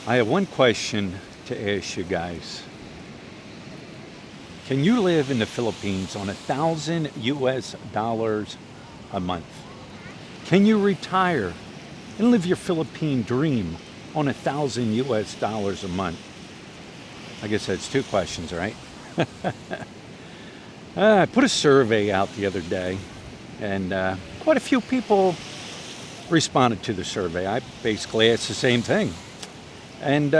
I have one question to ask you guys. Can you live in the Philippines on $1,000 a month? Can you retire and live your Philippine dream on $1,000 a month? I guess that's two questions, right? I put a survey out the other day, and quite a few people responded to the survey. I basically asked the same thing. And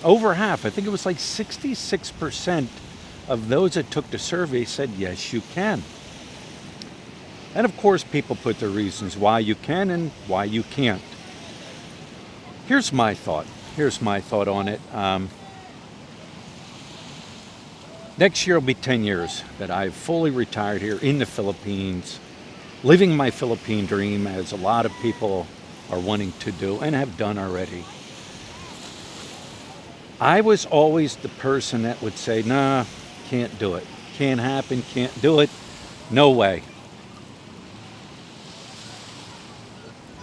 over half, I think it was like 66% of those that took the survey said, yes, you can. And of course, people put their reasons why you can and why you can't. Here's my thought. Here's my thought on it. Next year will be 10 years that I've fully retired here in the Philippines, living my Philippine dream as a lot of people are wanting to do and have done already. I was always the person that would say, nah, can't do it. Can't happen, can't do it. No way.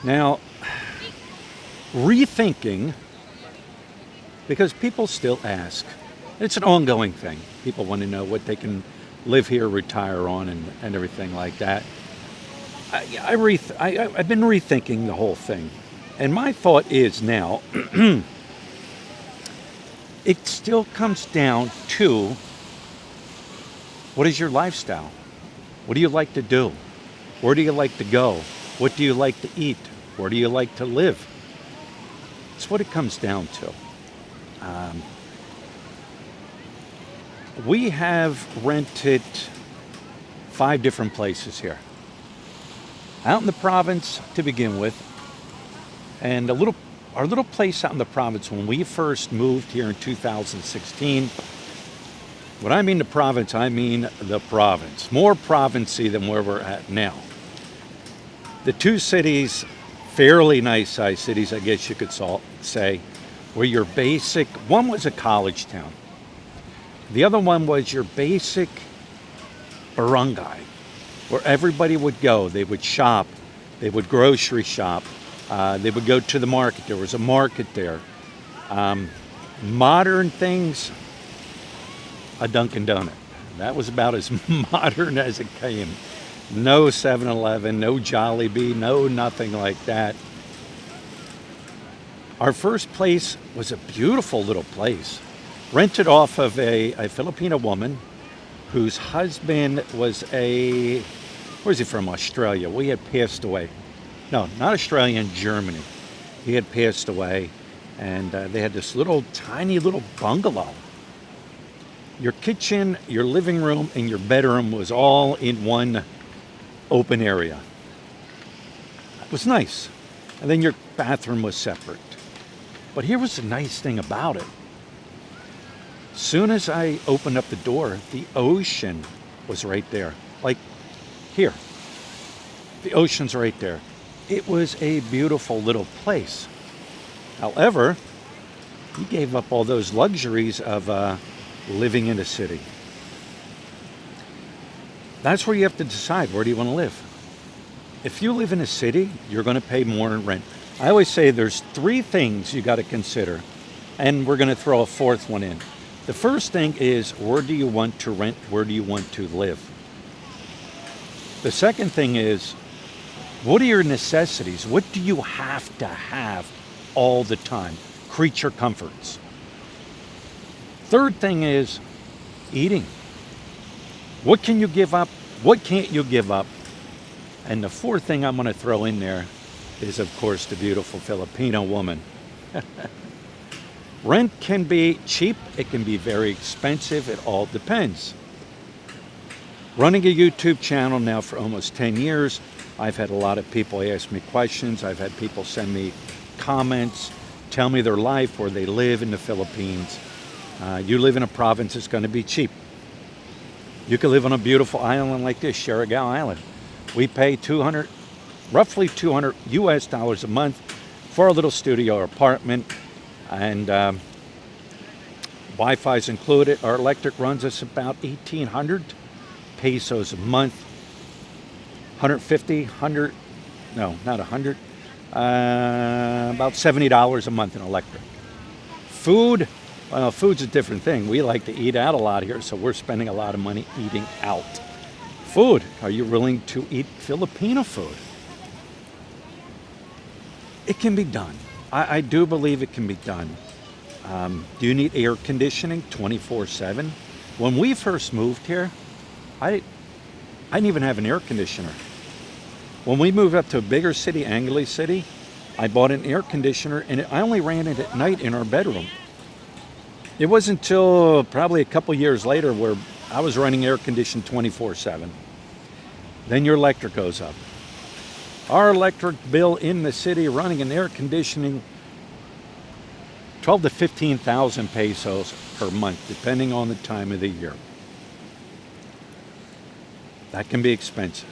Now, rethinking, because people still ask, it's an ongoing thing. People want to know what they can live here, retire on, and everything like that. I've been rethinking the whole thing. And my thought is now, it still comes down to what is your lifestyle? What do you like to do? Where do you like to go? What do you like to eat? Where do you like to live? It's what it comes down to. We have rented 5 different places here. Out in the province to begin with, and our little place out in the province when we first moved here in 2016. When I mean the province, I mean the province. More provincy than where we're at now. The 2 cities, fairly nice sized cities, I guess you could say, were your basic, one was a college town. The other one was your basic barangay, where everybody would go. They would shop, they would grocery shop, they would go to the market. There was a market there. Modern things, a Dunkin' Donut. That was about as modern as it came. No 7-Eleven, no Jollibee, no nothing like that. Our first place was a beautiful little place, rented off of a Filipino woman whose husband was where's he from? Australia. We had passed away. No, not Australia, Germany. He had passed away, and they had this little tiny little bungalow. Your kitchen, your living room, and your bedroom was all in one open area. It was nice. And then your bathroom was separate. But here was the nice thing about it. Soon as I opened up the door, the ocean was right there. Like here. The ocean's right there. It was a beautiful little place. However, he gave up all those luxuries of living in a city. That's where you have to decide, where do you want to live? If you live in a city, you're going to pay more in rent. I always say there's 3 things you got to consider, and we're going to throw a 4th one in. The first thing is, where do you want to rent? Where do you want to live? The second thing is, what are your necessities? What do you have to have all the time? Creature comforts. Third thing is eating. What can you give up? What can't you give up? And the 4th thing I'm going to throw in there is, of course, the beautiful Filipino woman. Rent can be cheap. It can be very expensive. It all depends. Running a YouTube channel now for almost 10 years, I've had a lot of people ask me questions. I've had people send me comments, tell me their life, where they live in the Philippines. You live in a province, it's going to be cheap. You can live on a beautiful island like this, Siargao Island. We pay roughly $200 U.S. a month for a little studio or apartment, and Wi-Fi's included. Our electric runs us about 1,800 pesos a month. 150, 100, no, not 100, about $70 a month in electric. Food, well, food's a different thing. We like to eat out a lot here, so we're spending a lot of money eating out. Food, are you willing to eat Filipino food? It can be done. I do believe it can be done. Do you need air conditioning 24/7? When we first moved here, I didn't even have an air conditioner. When we moved up to a bigger city, Angeles City, I bought an air conditioner and I only ran it at night in our bedroom. It wasn't until probably a couple years later where I was running air conditioning 24/7. Then your electric goes up. Our electric bill in the city running an air conditioning 12 to 15,000 pesos per month, depending on the time of the year. That can be expensive.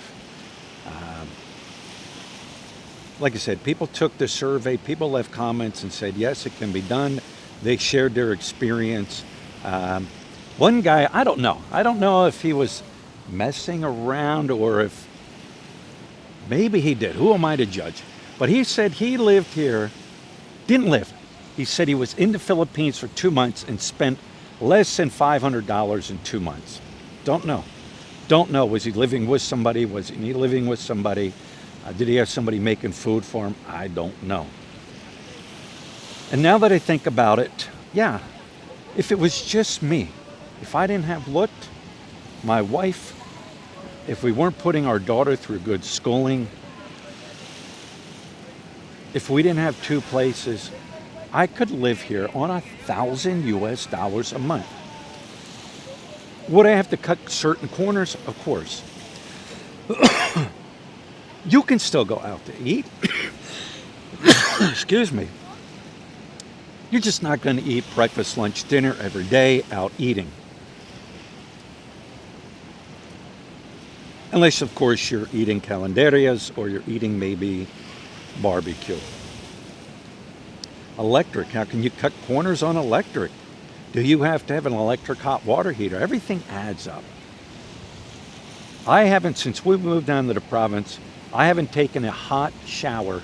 Like I said, people took the survey, people left comments and said, yes, it can be done. They shared their experience. One guy, I don't know if he was messing around or if maybe he did. Who am I to judge? But he said he lived here, didn't live. He said he was in the Philippines for 2 months and spent less than $500 in 2 months. Don't know. Don't know. Was he living with somebody? Was he living with somebody? Did he have somebody making food for him? I don't know. And now that I think about it, yeah, if it was just me, if I didn't have looked, my wife, if we weren't putting our daughter through good schooling, if we didn't have two places, I could live here on $1,000 a month. Would I have to cut certain corners? Of course. You can still go out to eat. Excuse me. You're just not going to eat breakfast, lunch, dinner every day out eating. Unless, of course, you're eating calendarias or you're eating maybe barbecue. Electric, how can you cut corners on electric? Do you have to have an electric hot water heater? Everything adds up. I haven't, since we moved down to the province, I haven't taken a hot shower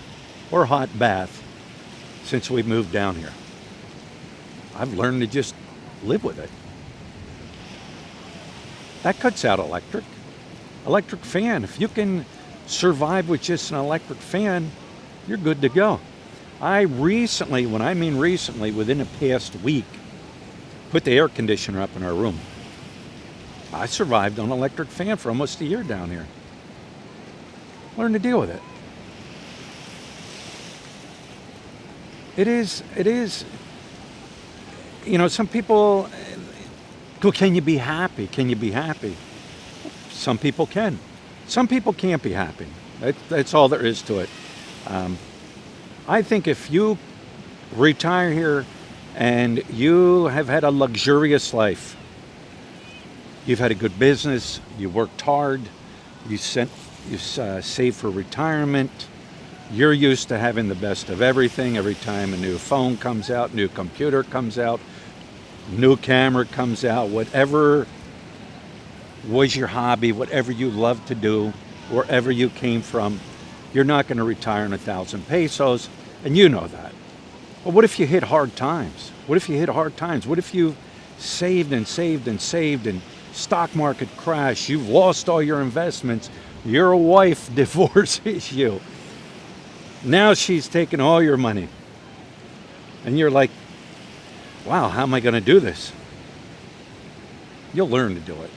or hot bath since we moved down here. I've learned to just live with it. That cuts out electric. Electric fan, if you can survive with just an electric fan, you're good to go. I recently, when I mean recently, within the past week, put the air conditioner up in our room. I survived on an electric fan for almost a year down here. Learn to deal with it. It is, you know, some people go, can you be happy? Can you be happy? Some people can. Some people can't be happy. That's all there is to it. I think if you retire here and you have had a luxurious life, you've had a good business, you worked hard, you saved for retirement, you're used to having the best of everything. Every time a new phone comes out, new computer comes out, new camera comes out, whatever was your hobby, whatever you love to do, wherever you came from, you're not going to retire on 1,000 pesos, and you know that. But what if you hit hard times? What if you hit hard times? What if you saved and saved and saved and stock market crash, you've lost all your investments, your wife divorces you, now she's taken all your money, and you're like, wow, how am I going to do this? You'll learn to do it.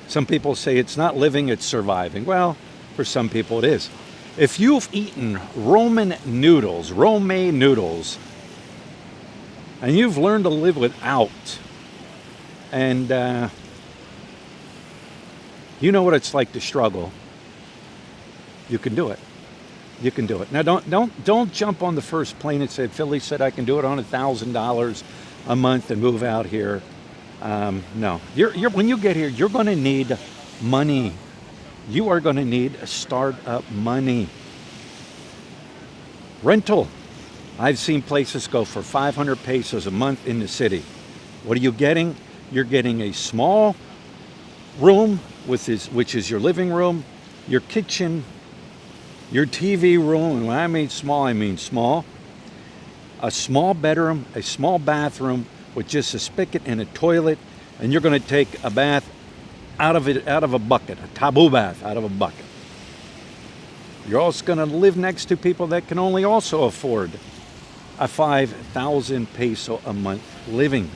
Some people say it's not living, it's surviving. Well, for some people it is. If you've eaten Romaine noodles, and you've learned to live without, and you know what it's like to struggle, you can do it. You can do it. Now, don't jump on the first plane and say, Philly said I can do it on $1,000 a month and move out here. No, when you get here, you're going to need money. You are going to need startup money. Rental. I've seen places go for 500 pesos a month in the city. What are you getting? You're getting a small room, which is your living room, your kitchen, your TV room, and when I mean small, a small bedroom, a small bathroom with just a spigot and a toilet, and you're going to take a bath out of a bucket, a taboo bath out of a bucket. You're also going to live next to people that can only also afford a 5,000 peso a month living.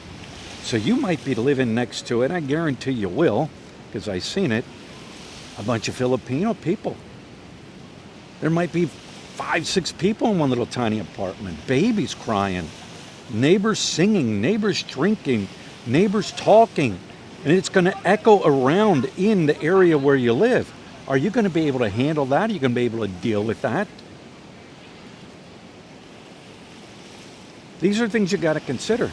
So you might be living next to it, I guarantee you will, because I've seen it, a bunch of Filipino people. There might be 5, 6 people in one little tiny apartment, babies crying, neighbors singing, neighbors drinking, neighbors talking, and it's going to echo around in the area where you live. Are you going to be able to handle that? Are you going to be able to deal with that? These are things you got to consider.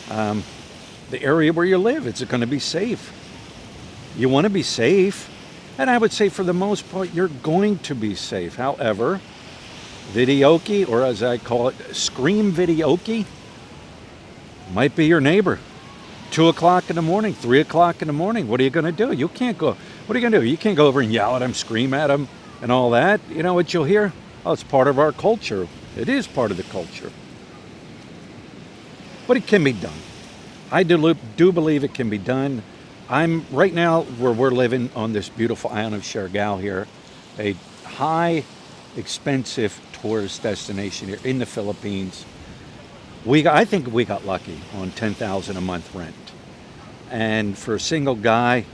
The area where you live, is it going to be safe? You want to be safe, and I would say for the most part, you're going to be safe. However, videoke, or as I call it, scream videoke, might be your neighbor. 2 o'clock in the morning, 3 o'clock in the morning. What are you going to do? You can't go. What are you going to do? You can't go over and yell at him, scream at him, and all that. You know what you'll hear? Oh, it's part of our culture. It is part of the culture. But it can be done. I do believe it can be done. I'm right now where we're living on this beautiful island of Siargao here, a high, expensive tourist destination here in the Philippines. I think we got lucky on $10,000 a month rent. And for a single guy,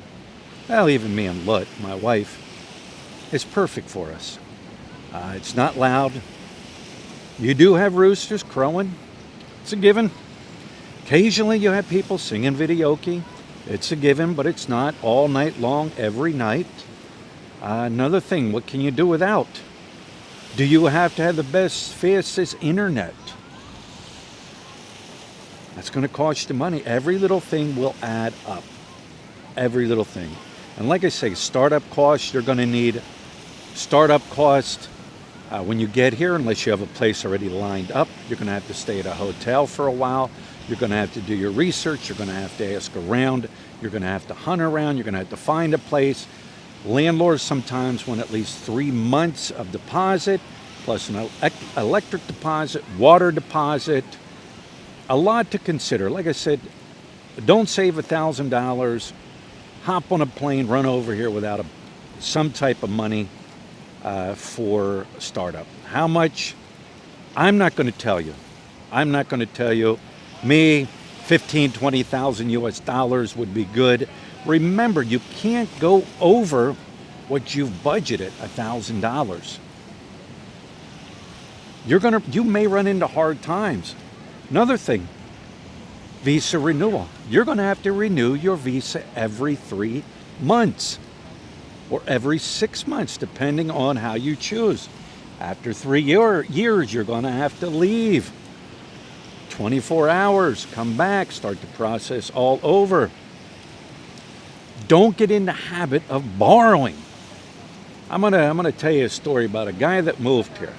well, even me and Lut, my wife, it's perfect for us. It's not loud. You do have roosters crowing. It's a given. Occasionally you have people singing videoke. It's a given, but it's not all night long, every night. Another thing, what can you do without? Do you have to have the best, fastest internet? That's going to cost you money. Every little thing will add up. Every little thing. And like I say, startup costs, you're going to need startup costs when you get here, unless you have a place already lined up. You're going to have to stay at a hotel for a while. You're going to have to do your research. You're going to have to ask around. You're going to have to hunt around. You're going to have to find a place. Landlords sometimes want at least 3 months of deposit, plus an electric deposit, water deposit. A lot to consider. Like I said, don't save $1,000. Hop on a plane, run over here without some type of money for startup. How much? I'm not going to tell you. I'm not going to tell you. Me, 15, 20,000 US dollars would be good. Remember, you can't go over what you've budgeted, $1,000. You may run into hard times. Another thing, visa renewal. You're going to have to renew your visa every 3 months or every 6 months, depending on how you choose. After 3 years, you're going to have to leave. 24 hours, come back, start the process all over. Don't get in the habit of borrowing. I'm gonna tell you a story about a guy that moved here.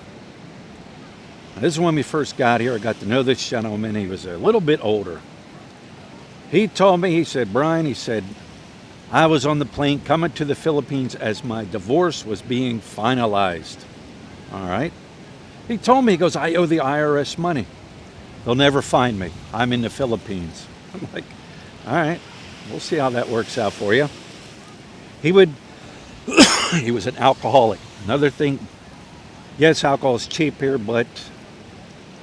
This is when we first got here. I got to know this gentleman. He was a little bit older. He told me, he said, Brian, he said, I was on the plane coming to the Philippines as my divorce was being finalized. All right. He told me, he goes, I owe the IRS money. They'll never find me. I'm in the Philippines. I'm like, all right, we'll see how that works out for you. He was an alcoholic. Another thing, yes, alcohol is cheap here, but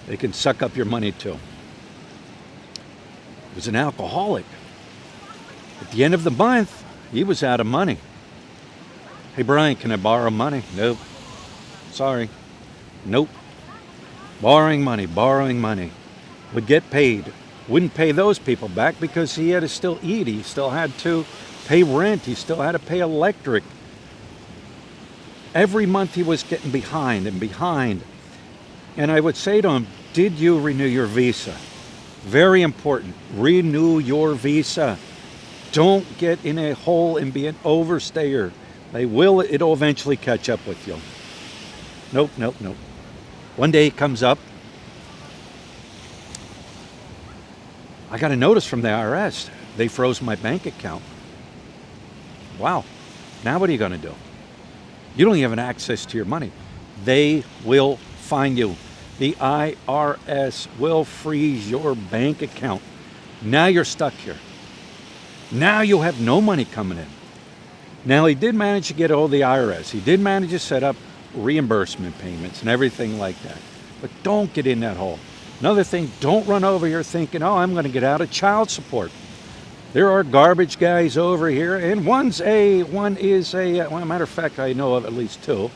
they can suck up your money too. He was an alcoholic. At the end of the month, he was out of money. Hey, Brian, can I borrow money? Nope. Sorry. Nope. Borrowing money. Would get paid. Wouldn't pay those people back because he had to still eat. He still had to pay rent. He still had to pay electric. Every month he was getting behind. And I would say to him, did you renew your visa? Very important. Renew your visa. Don't get in a hole and be an overstayer. It'll eventually catch up with you. Nope. One day it comes up. I got a notice from the IRS. They froze my bank account. Wow. Now what are you going to do? You don't even have access to your money. They will find you. the IRS will freeze your bank account. Now you're stuck here. Now you have no money coming in. Now he did manage to get all the IRS. He did manage to set up reimbursement payments and everything like that. But don't get in that hole. Another thing, don't run over here thinking, oh, I'm going to get out of child support. There are garbage guys over here, and one is a, well, matter of fact, I know of at least two.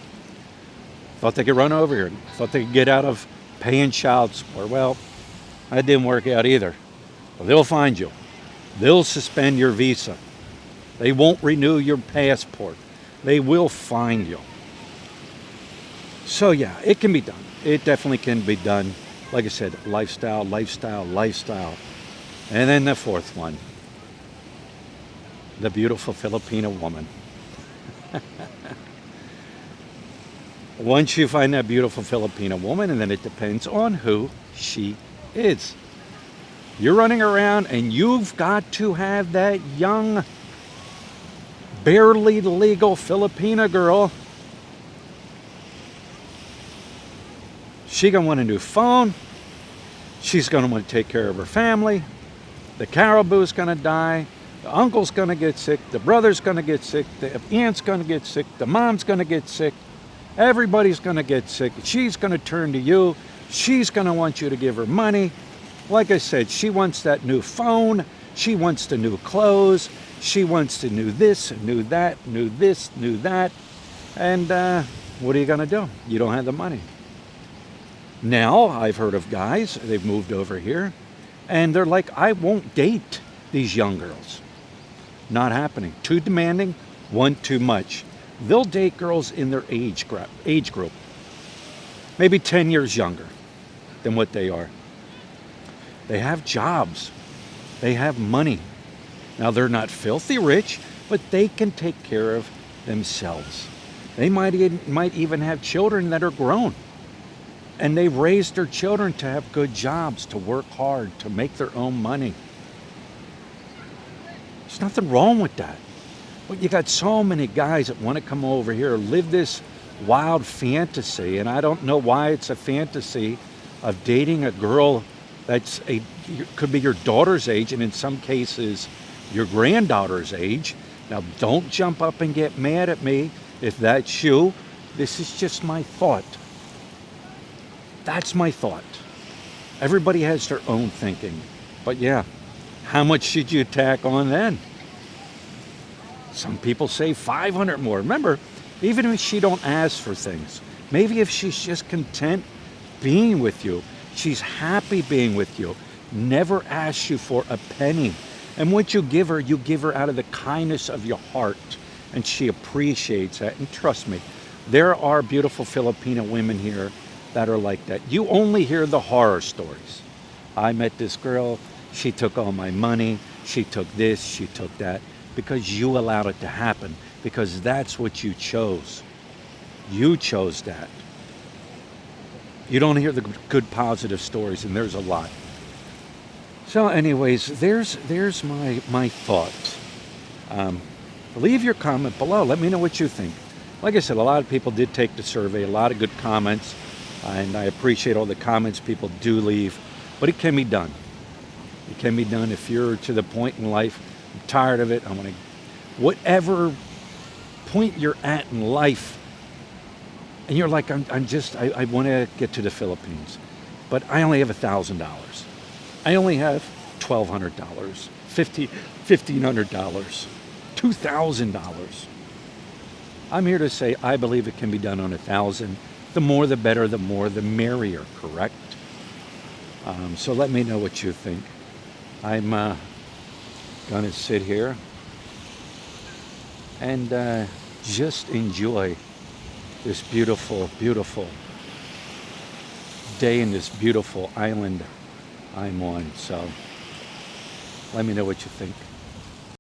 Thought they could run over here. Thought they could get out of paying child support. Well, that didn't work out either. Well, they'll find you. They'll suspend your visa. They won't renew your passport. They will find you. So yeah, it can be done. It definitely can be done. Like I said, lifestyle, lifestyle, lifestyle. And then the fourth one, the beautiful Filipino woman. Once you find that beautiful Filipino woman, and then it depends on who she is. You're running around and you've got to have that young, barely legal Filipina girl. She's going to want a new phone. She's going to want to take care of her family. The caribou's going to die. The uncle's going to get sick. The brother's going to get sick. The aunt's going to get sick. The mom's going to get sick. Everybody's going to get sick. She's going to turn to you. She's going to want you to give her money. Like I said, she wants that new phone. She wants the new clothes. She wants the new this, new that, new this, new that. And what are you going to do? You don't have the money. Now, I've heard of guys, they've moved over here, and they're like, I won't date these young girls. Not happening. Too demanding, one too much. They'll date girls in their age group. Maybe 10 years younger than what they are. They have jobs. They have money. Now, they're not filthy rich, but they can take care of themselves. They might even have children that are grown. And they raised their children to have good jobs, to work hard, to make their own money. There's nothing wrong with that. But you got so many guys that want to come over here, live this wild fantasy, and I don't know why it's a fantasy of dating a girl that's could be your daughter's age, and in some cases your granddaughter's age. Now, don't jump up and get mad at me if that's you. This is just my thought. That's my thought. Everybody has their own thinking. But yeah, how much should you tack on then? Some people say 500 more. Remember, even if she don't ask for things, maybe if she's just content being with you, she's happy being with you, never asks you for a penny. And what you give her out of the kindness of your heart. And she appreciates that. And trust me, there are beautiful Filipino women here that are like that. You only hear the horror stories. I met this girl, she took all my money, she took this, she took that, because you allowed it to happen, because that's what you chose. You chose that. You don't hear the good positive stories, and there's a lot. So anyways, there's my thoughts. Leave your comment below. Let me know what you think. Like I said, a lot of people did take the survey, a lot of good comments. And I appreciate all the comments people do leave, but it can be done. It can be done if you're to the point in life, I'm tired of it, I want to, whatever point you're at in life, and you're like, I want to get to the Philippines, but I only have $1,000. I only have $1,200, $1,500, $2,000. I'm here to say I believe it can be done on 1,000. The more the better, the more the merrier, correct? So let me know what you think. I'm gonna sit here and just enjoy this beautiful, beautiful day in this beautiful island I'm on. So let me know what you think.